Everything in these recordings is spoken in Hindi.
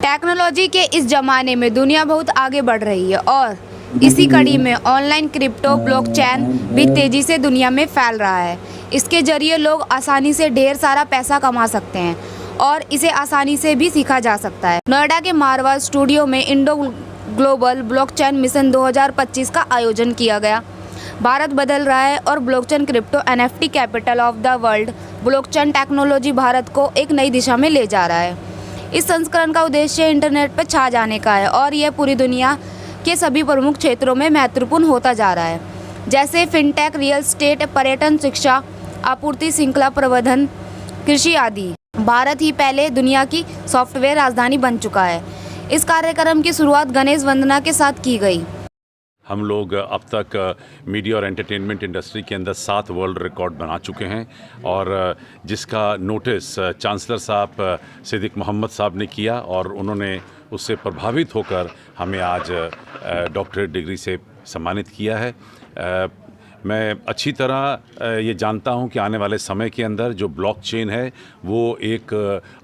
टेक्नोलॉजी के इस ज़माने में दुनिया बहुत आगे बढ़ रही है और इसी कड़ी में ऑनलाइन क्रिप्टो ब्लॉकचेन भी तेज़ी से दुनिया में फैल रहा है। इसके ज़रिए लोग आसानी से ढेर सारा पैसा कमा सकते हैं और इसे आसानी से भी सीखा जा सकता है। नोएडा के मारवाड़ स्टूडियो में इंडो ग्लोबल ब्लॉकचेन मिशन 2025 का आयोजन किया गया। भारत बदल रहा है और blockchain crypto NFT capital of the world blockchain technology Bharat को एक नई दिशा में ले जा रहा है। इस संस्करण का उद्देश्य इंटरनेट पर छा जाने का है और यह पूरी दुनिया के सभी प्रमुख क्षेत्रों में महत्वपूर्ण होता जा रहा है, जैसे फिनटेक, रियल एस्टेट, पर्यटन, शिक्षा, आपूर्ति श्रृंखला प्रबंधन, कृषि आदि। भारत ही पहले दुनिया की सॉफ्टवेयर राजधानी बन चुका है। इस कार्यक्रम की शुरुआत गणेश वंदना के साथ की गई। हम लोग अब तक मीडिया और एंटरटेनमेंट इंडस्ट्री के अंदर 7 वर्ल्ड रिकॉर्ड बना चुके हैं और जिसका नोटिस चांसलर साहब सिद्दीक मोहम्मद साहब ने किया और उन्होंने उससे प्रभावित होकर हमें आज डॉक्टरेट डिग्री से सम्मानित किया है। मैं अच्छी तरह ये जानता हूँ कि आने वाले समय के अंदर जो ब्लॉकचेन है वो एक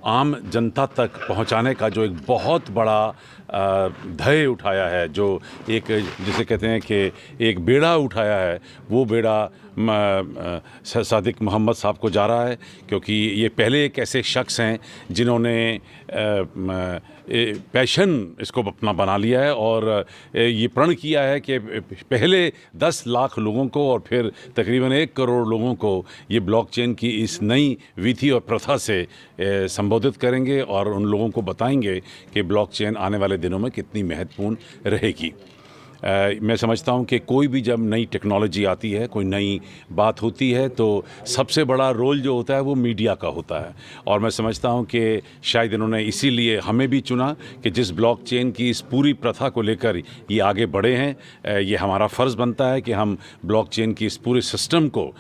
आम जनता तक पहुँचाने का जो एक बहुत बड़ा ध्येय उठाया है, जो एक जिसे कहते हैं कि एक बेड़ा उठाया है, वो बेड़ा सिद्दीक मोहम्मद साहब को जा रहा है, क्योंकि ये पहले एक ऐसे शख्स हैं जिन्होंने पैशन इसको अपना बना लिया है और ये प्रण किया है कि पहले 10 लाख लोगों को और फिर तकरीबन 1 करोड़ लोगों को ये ब्लॉकचेन की इस नई विधि और प्रथा से संबोधित करेंगे और उन लोगों को बताएंगे कि ब्लॉकचेन आने वाले दिनों में कितनी महत्वपूर्ण रहेगी। मैं समझता हूँ कि कोई भी जब नई टेक्नोलॉजी आती है, कोई नई बात होती है, तो सबसे बड़ा रोल जो होता है वो मीडिया का होता है और मैं समझता हूँ कि शायद इन्होंने इसीलिए हमें भी चुना कि जिस ब्लॉकचेन की इस पूरी प्रथा को लेकर ये आगे बढ़े हैं, ये हमारा फ़र्ज़ बनता है कि हम ब्लॉकचेन की इस पूरे सिस्टम को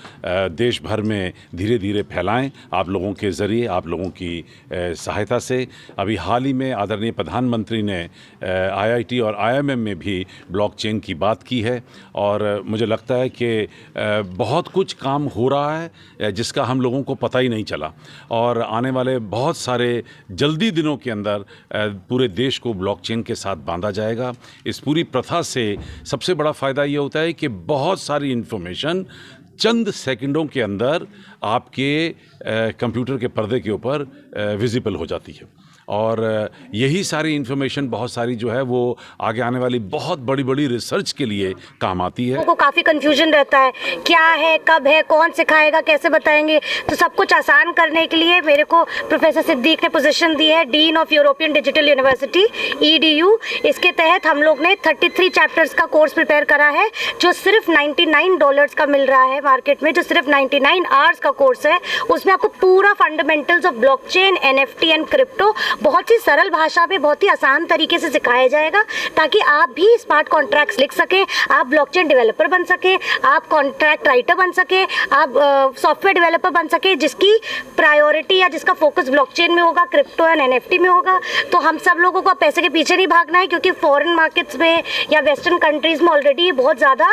देश भर में धीरे धीरे फैलाएँ आप लोगों के ज़रिए, आप लोगों की सहायता से। अभी हाल ही में आदरणीय प्रधानमंत्री ने IIT और IIM में भी ब्लॉकचेन की बात की है और मुझे लगता है कि बहुत कुछ काम हो रहा है जिसका हम लोगों को पता ही नहीं चला और आने वाले बहुत सारे जल्दी दिनों के अंदर पूरे देश को ब्लॉकचेन के साथ बांधा जाएगा। इस पूरी प्रथा से सबसे बड़ा फ़ायदा ये होता है कि बहुत सारी इन्फॉर्मेशन चंद सेकंडों के अंदर आपके कंप्यूटर के पर्दे के ऊपर विजिबल हो जाती है और यही सारी इन्फॉर्मेशन बहुत सारी जो है वो आगे आने वाली बहुत बड़ी बड़ी रिसर्च के लिए काम आती है। को काफ़ी कंफ्यूजन रहता है, क्या है, कब है, कौन सिखाएगा, कैसे बताएंगे, तो सब कुछ आसान करने के लिए मेरे को प्रोफेसर सिद्दीक ने पोजीशन दी है, dean of European digital university EDU। इसके तहत हम लोग ने 33 चैप्टर्स का कोर्स प्रिपेयर करा है जो सिर्फ $99 का मिल रहा है मार्केट में, जो सिर्फ 99 आवर्स का कोर्स है। उसमें आपको पूरा fundamentals of blockchain, NFT and crypto बहुत ही सरल भाषा में, बहुत ही आसान तरीके से सिखाया जाएगा ताकि आप भी स्मार्ट कॉन्ट्रैक्ट्स लिख सकें, आप ब्लॉकचेन डेवलपर बन सके, आप कॉन्ट्रैक्ट राइटर बन सके, आप सॉफ्टवेयर डेवलपर बन सके जिसकी प्रायोरिटी या जिसका फोकस ब्लॉकचेन में होगा, क्रिप्टो एंड NFT में होगा। तो हम सब लोगों को पैसे के पीछे नहीं भागना है, क्योंकि फॉरेन मार्केट्स में या वेस्टर्न कंट्रीज में ऑलरेडी बहुत ज़्यादा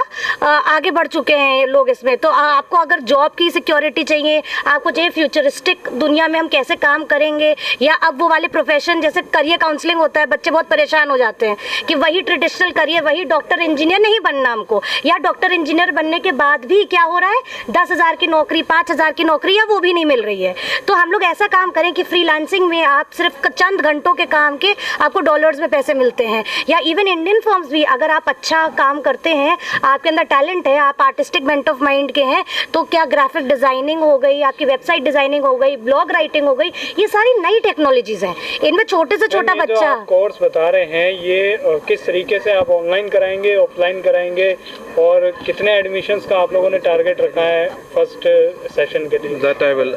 आगे बढ़ चुके हैं लोग इसमें। तो आपको अगर जॉब की सिक्योरिटी चाहिए, आपको चाहिए फ्यूचरिस्टिक दुनिया में हम कैसे काम करेंगे, या अब वो वाले प्रोफेशन जैसे करियर काउंसलिंग होता है, बच्चे बहुत परेशान हो जाते हैं कि वही ट्रेडिशनल करियर, वही डॉक्टर इंजीनियर नहीं बनना हमको, या डॉक्टर इंजीनियर बनने के बाद भी क्या हो रहा है 10,000 की नौकरी, 5,000 की नौकरी या वो भी नहीं मिल रही है। तो हम लोग ऐसा काम करें कि फ्रीलांसिंग में आप सिर्फ चंद घंटों के काम के आपको डॉलर्स में पैसे मिलते हैं। या इवन इंडियन फर्म्स भी, अगर आप अच्छा काम करते हैं, आपके अंदर टैलेंट है, आप आर्टिस्टिक बेंट ऑफ माइंड के हैं, तो क्या ग्राफिक डिजाइनिंग हो गई, आपकी वेबसाइट डिजाइनिंग हो गई, ब्लॉग राइटिंग हो गई, ये सारी नई टेक्नोलॉजीज हैं। इनमें छोटे से छोटा बच्चा कोर्स बता रहे हैं, ये किस तरीके से आप ऑनलाइन कराएंगे, ऑफलाइन कराएंगे और कितने एडमिशंस का आप लोगों ने टारगेट रखा है फर्स्ट सेशन के लिए? That I will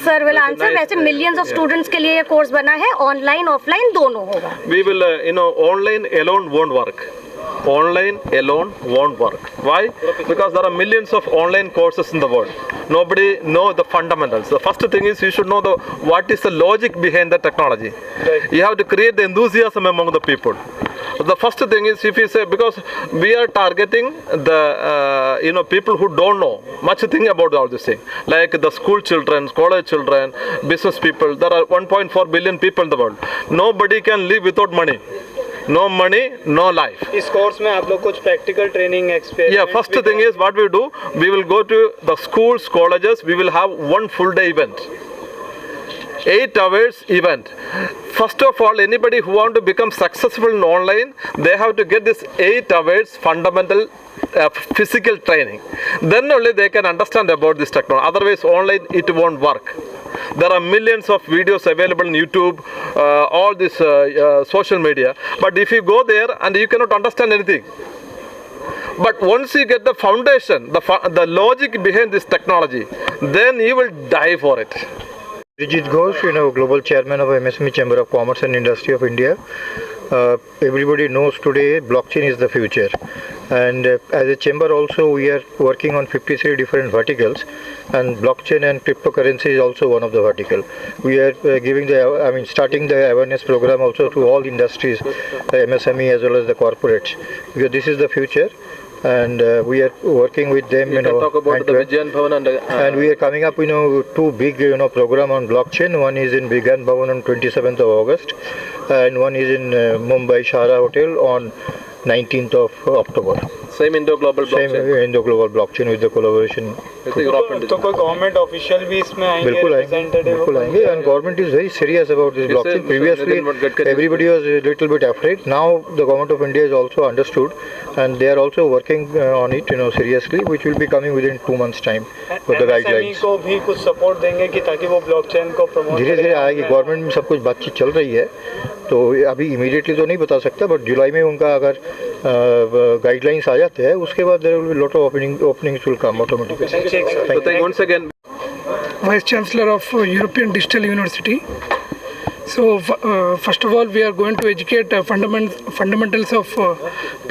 sir will answer. वैसे मिलियंस ऑफ स्टूडेंट्स के लिए ये कोर्स बना है, ऑनलाइन ऑफलाइन दोनों होगा। We will online alone won't work. Online alone won't work. Why? Because there are millions of online courses in the world. Nobody know the fundamentals. The first thing is you should know what is the logic behind the technology. Right. You have to create the enthusiasm among the people. The first thing is, if you say, because we are targeting the people who don't know much thing about all this thing, like the school children, college children, business people. There are 1.4 billion people in the world. Nobody can live without money. No money, no life. इस कोर्स में आप लोग कुछ practical training experience Yeah, first thing is what we do, we will go to the schools, colleges, we will have one full day event. 8 hours event. First of all, anybody who want to become successful in online, they have to get this 8 hours fundamental physical training. Then only they can understand about this technology. Otherwise, online it won't work. There are millions of videos available on YouTube, all this social media. But if you go there and you cannot understand anything. But once you get the foundation, the logic behind this technology, then you will die for it. Vijit Ghosh, Global Chairman of MSME Chamber of Commerce and Industry of India. Everybody knows today blockchain is the future, and as a chamber also we are working on 53 different verticals, and blockchain and cryptocurrency is also one of the vertical. We are starting the awareness program also to all industries, MSME as well as the corporates, because this is the future. And we are working with them, You can talk about the Vigyan Bhavan and we are coming up, two big, program on blockchain. One is in Vigyan Bhavan on 27th of August, and one is in Mumbai Shara Hotel on 19th of October. Same Indo-Global blockchain. Same Indo-Global blockchain with the collaboration. तो कोई गवर्नमेंट ऑफिशियल भी इसमें आएंगे, बिल्कुल आएंगे, and government is very serious about this blockchain. Previously, everybody was a little bit afraid. Now the government of India is also understood, and they are also working on it, seriously, which will be coming within 2 months' time for the guidelines. को भी कुछ सपोर्ट देंगे कि ताकि वो ब्लॉकचेन को प्रमोट धीरे-धीरे आएगी. गवर्नमेंट में सब कुछ बातचीत चल रही है, तो अभी इमीडिएटली तो नहीं बता सकता, बट जुलाई में उनका अगर गाइडलाइंस आ जाते हैं, उसके बाद there will be lot of openings will come automatically. So thank once again. Vice Chancellor of European Digital University. So first of all, we are going to educate fundamentals of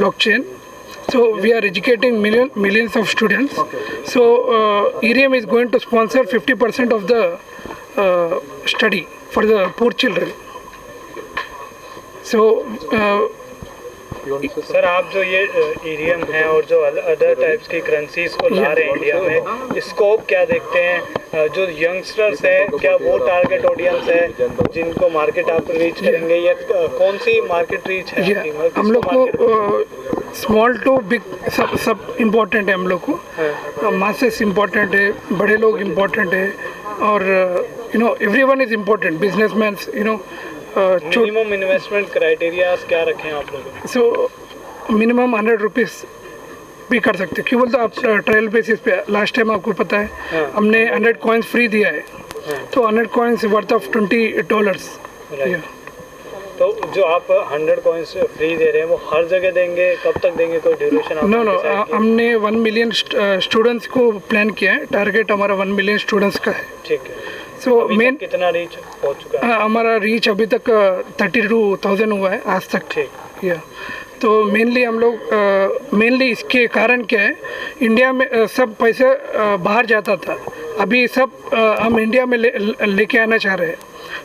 blockchain. So we are educating millions of students. So ERIM is going to sponsor 50% of the study for the poor children. So sir, आप जो ये ईरियम है और जो अदर टाइप्स की करेंसीज को ला रहे हैं इंडिया में, स्कोप क्या देखते हैं? जो यंगस्टर्स हैं, क्या वो टारगेट ऑडियंस है जिनको मार्केट आप रीच करेंगे, या कौन सी मार्केट रीच है? हम लोग को स्मॉल टू बिग सब इम्पोर्टेंट है. हम लोग को मासेस इम्पोर्टेंट है, बड़े लोग इम्पोर्टेंट है, और everyone is important, businessman, minimum investment criterias क्या रखे हैं आप लोगों? सो मिनिमम 100 रुपीज़ भी कर सकते हैं. क्यों बोलते आप ट्रायल बेसिस पे? लास्ट टाइम आपको पता है हमने 100 कॉइन्स फ्री दिया है, तो 100 कॉइन्स वर्थ ऑफ $20. तो जो आप 100 कॉइन्स फ्री दे रहे हैं वो हर जगह देंगे? कब तक देंगे? कोई ड्यूरेशन? नो, हमने 1 मिलियन स्टूडेंट्स को प्लान किया है. टारगेट हमारा 1 मिलियन स्टूडेंट्स का है. ठीक है. सो मेन कितना रीच हो चुका है? हमारा रीच अभी तक 32,000 हुआ है आज तक. ठीक. या तो मेनली हम लोग मेनली इसके कारण क्या है, इंडिया में सब पैसे बाहर जाता था, अभी सब हम इंडिया में लेके आना चाह रहे हैं.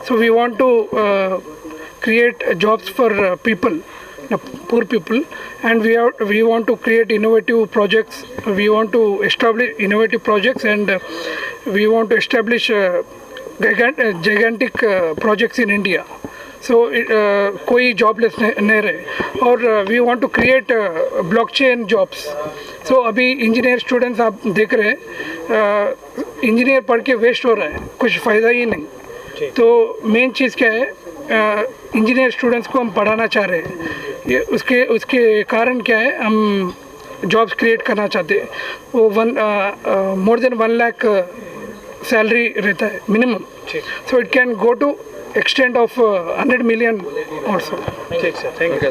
So we want to create jobs for people, poor people, and we want to create innovative projects. We want to establish innovative projects, and we want to establish gigantic projects in India. So कोई जॉबलेस नहीं रहे, और we want to create blockchain jobs. So अभी इंजीनियर स्टूडेंट्स आप देख रहे हैं, इंजीनियर पढ़ के वेस्ट हो रहा है, कुछ फ़ायदा ही नहीं. तो मेन चीज़ क्या है, इंजीनियर स्टूडेंट्स को हम पढ़ाना चाह रहे हैं. ये उसके कारण क्या है, हम जॉब्स क्रिएट करना चाहते हैं. वो मोर देन 1 लाख सैलरी रहता है minimum. So it can go to extent of 100 million also. ठीक सर, थैंक यू.